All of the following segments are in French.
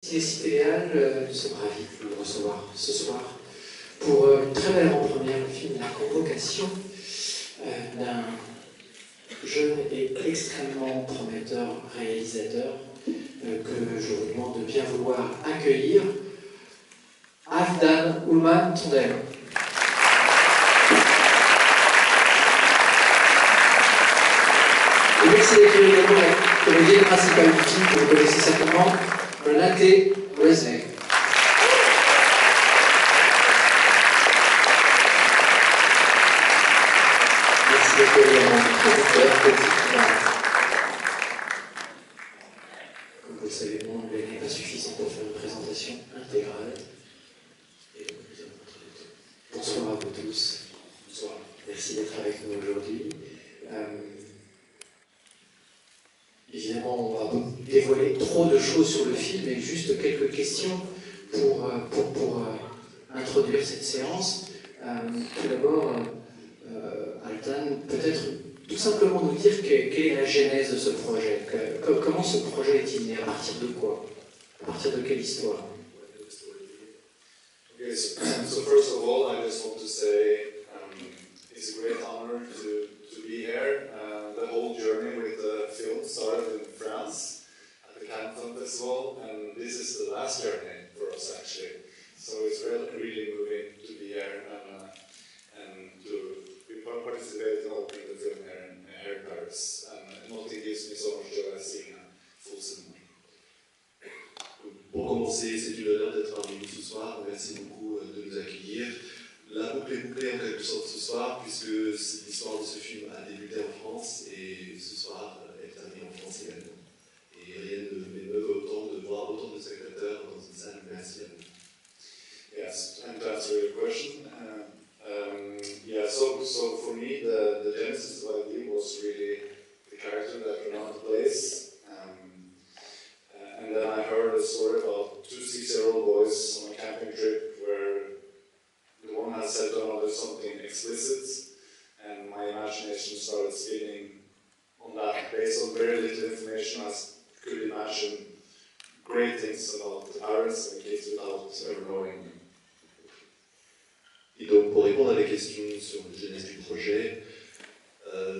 Ciné Idéal, nous sommes ravis de vous recevoir ce soir pour une très belle avant-première, le film La Convocation, d'un jeune et extrêmement prometteur réalisateur que je vous demande de bien vouloir accueillir, Halfdan Ullman Trondheim. Et merci d'accueillir également la comédienne principale du film que vous connaissez certainement, Renate Resnick. Merci d'accueillir mon producteur, comme vous le savez, mon anglais n'est pas suffisant pour faire une présentation intégrale. Et donc nous allons entrer du temps. Bonsoir à vous tous. Bonsoir. Merci d'être avec nous aujourd'hui. Évidemment, on va dévoiler trop de choses sur le film, mais juste quelques questions pour introduire cette séance. Tout d'abord, Halfdan, peut-être tout simplement nous dire quelle est la genèse de ce projet. Comment ce projet est-il né? À partir de quoi? À partir de quelle histoire? Okay, so first of all, I just want to say it's a great honor to be here. The whole journey with the film started in France at the Cannes Film Festival, and this is the last journey for us actually. So it's really moving to be here and to be participate in opening the film here in Paris. And nothing gives me so much joy as seeing a full cinema. Pour commencer, c'est une honneur d'être parmi nous ce soir. Merci beaucoup de nous accueillir. La boucle est bouclée en quelque sorte ce soir, puisque l'histoire de ce film a débuté en France et ce soir elle termine en France également. Et rien ne m'émeut autant de voir autant de spectateurs dans une salle. Merci à vous. Yes, and to answer your question, so for me the genesis of the idea was really the character that Renate plays. And then I heard a story about two 6-year-old boys on a camping trip where the one had said to another something explicit, and my imagination started spinning on that based on very little information. I could imagine great things about the parents and the kids without ever knowing them. Et donc pour répondre à la question sur la genèse du projet,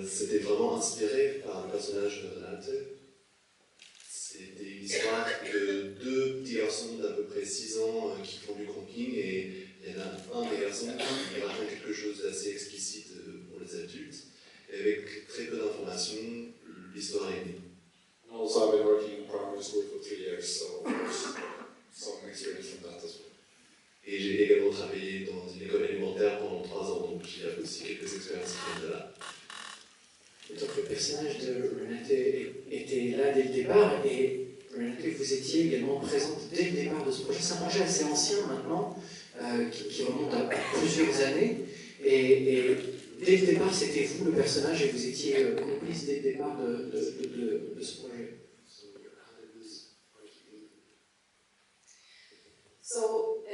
c'était vraiment inspiré par le personnage de Renate. C'était une histoire de deux petits garçons d'à peu près 6 ans qui font du camping, et il y en a un des garçons qui raconte quelque chose d'assez explicite pour les adultes. Et avec très peu d'informations, l'histoire est née. Also, I've been working in primary school for 3 years, so there's some experience from that as well. Et j'ai également travaillé dans une école élémentaire pendant 3 ans, donc j'ai aussi quelques expériences qui viennent de là. Donc le personnage de Renate était là dès le départ, et Renate, vous étiez également présente dès le départ de ce projet. C'est un projet assez ancien maintenant, qui remonte à plusieurs années, et dès le départ c'était vous le personnage, et vous étiez complice dès le départ de ce projet. So,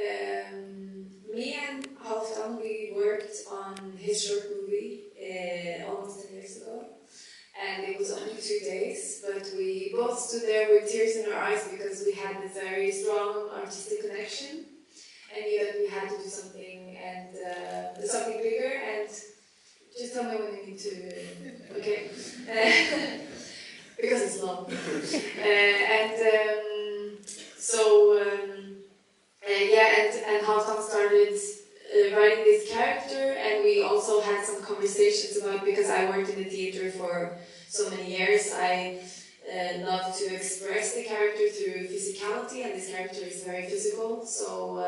me and Halfdan, we worked on his short movie almost 10 years ago, and it was only 2 days, but we both stood there with tears in our eyes because we had this very strong artistic connection, and knew that we had to do something, and something bigger, and just tell me when you need to, okay, because it's long, and Halfdan started writing this character, and we also had some conversations about, because I worked in the theater for so many years, I love to express the character through physicality, and this character is very physical, so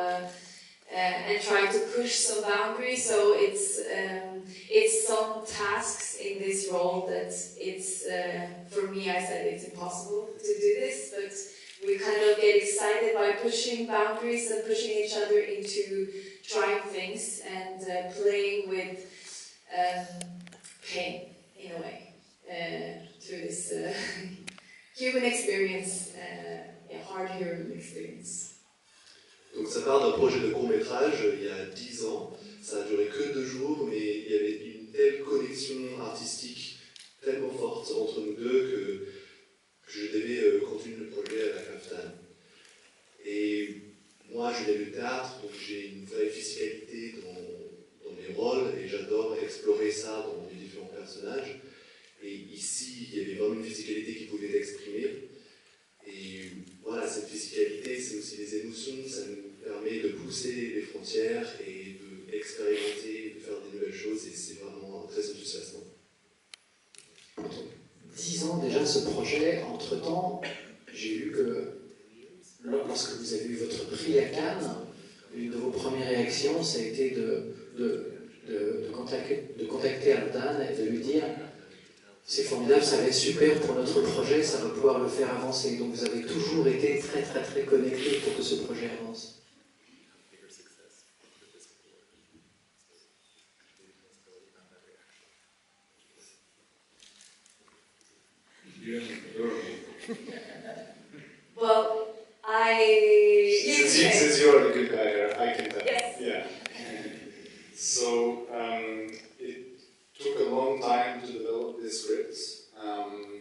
and try to push some boundaries, so it's some tasks in this role that it's, for me, I said it's impossible to do this, but we kind of get excited by pushing boundaries and pushing each other into trying things and playing with pain, in a way, through this human experience, hard human experience. Donc ça part d'un projet de court-métrage il y a 10 ans. Ça a duré que 2 jours, mais il y avait une telle connexion artistique tellement forte entre nous deux que je devais continuer le projet avec Halfdan. je n'ai le théâtre, donc j'ai une vraie physicalité dans mes rôles, et j'adore explorer ça dans les différents personnages. Et ici, il y avait vraiment une physicalité qui pouvait exprimer. Et voilà, cette physicalité, c'est aussi des émotions, ça nous permet de pousser les frontières et d'expérimenter, de faire des nouvelles choses, et c'est vraiment très enthousiasmant. 10 ans déjà ce projet, entre-temps, j'ai lu que lorsque vous avez eu votre prix à Cannes, une de vos premières réactions, ça a été de contacter Aldan et de lui dire « c'est formidable, ça va être super pour notre projet, ça va pouvoir le faire avancer ». Donc vous avez toujours été très très très connectés pour que ce projet avance. Well, Since you are the good guy here, I can tell. Yes. Yeah. So it took a long time to develop this script.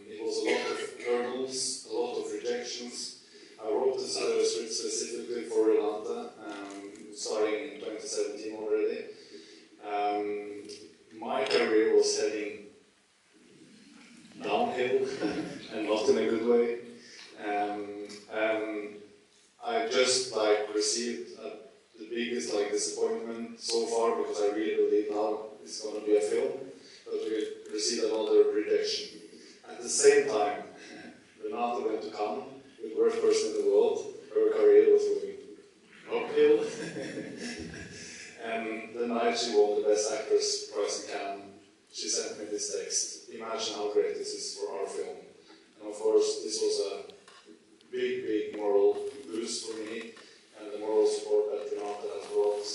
It was a lot of hurdles, a lot of rejections. I wrote this script specifically for Renata, starting in 2017 already. My career was heading downhill, and not in a good way. I just received the biggest disappointment so far, because I really believe now it's going to be a film, but we received another rejection. At the same time, Renata went to Cannes, the worst person in the world. Her career was going uphill. And the night she won the Best Actress prize in Cannes, she sent me this text: "Imagine how great this is for our film." And of course, this was a big, big moral boost for me, and the moral support that Renata has brought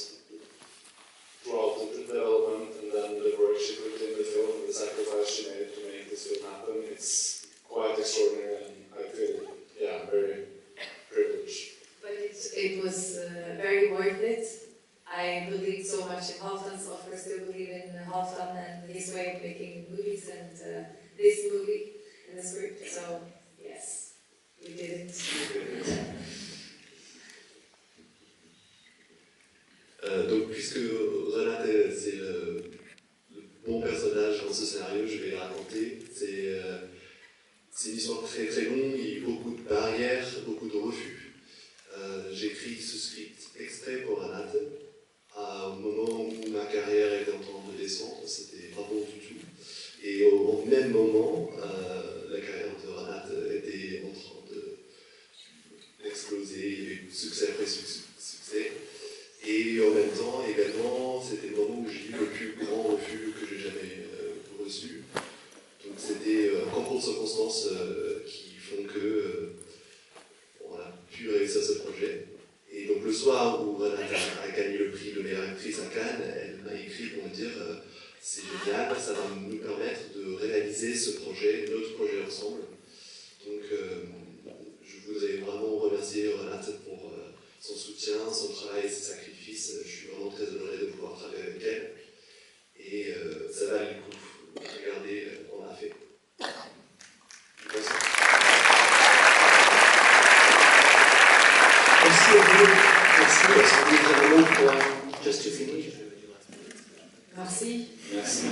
throughout the development, and then the work she put in the film, and the sacrifice she made to make this film happen. It's quite extraordinary, and I feel, very privileged. But it was very worth it. I believe so much in Halfdan, so of course still believe in Halfdan and his way of making movies, and this movie and the script, so yes, we did it. Donc, puisque Renate, c'est le bon personnage dans ce scénario, je vais le raconter. C'est une histoire très très longue, il y a eu beaucoup de barrières, beaucoup de refus. J'ai écrit ce script exprès pour Renate, au moment où ma carrière était en train de descendre, c'était pas bon du tout. Et au même moment, la carrière de Renate était en train d'exploser, il y avait eu succès après succès. Et en même temps, également, c'était le moment où j'ai eu le plus grand refus que j'ai jamais reçu. Donc c'était un concours de circonstances qui font que on a pu réussir ce projet. Et donc le soir où Renata a gagné le prix de meilleure actrice à Cannes, elle m'a écrit pour me dire c'est génial, ça va nous permettre de réaliser ce projet, notre projet ensemble. Donc je voudrais vraiment remercier Renata pour son soutien, son travail, ses sacrifices. Je suis vraiment très honoré de pouvoir travailler avec elle. Et ça valait le coup. Regardez ce qu'on a fait. Merci. Merci à vous. Merci. Est-ce que vous avez un mot pour just to finish? Merci. Merci.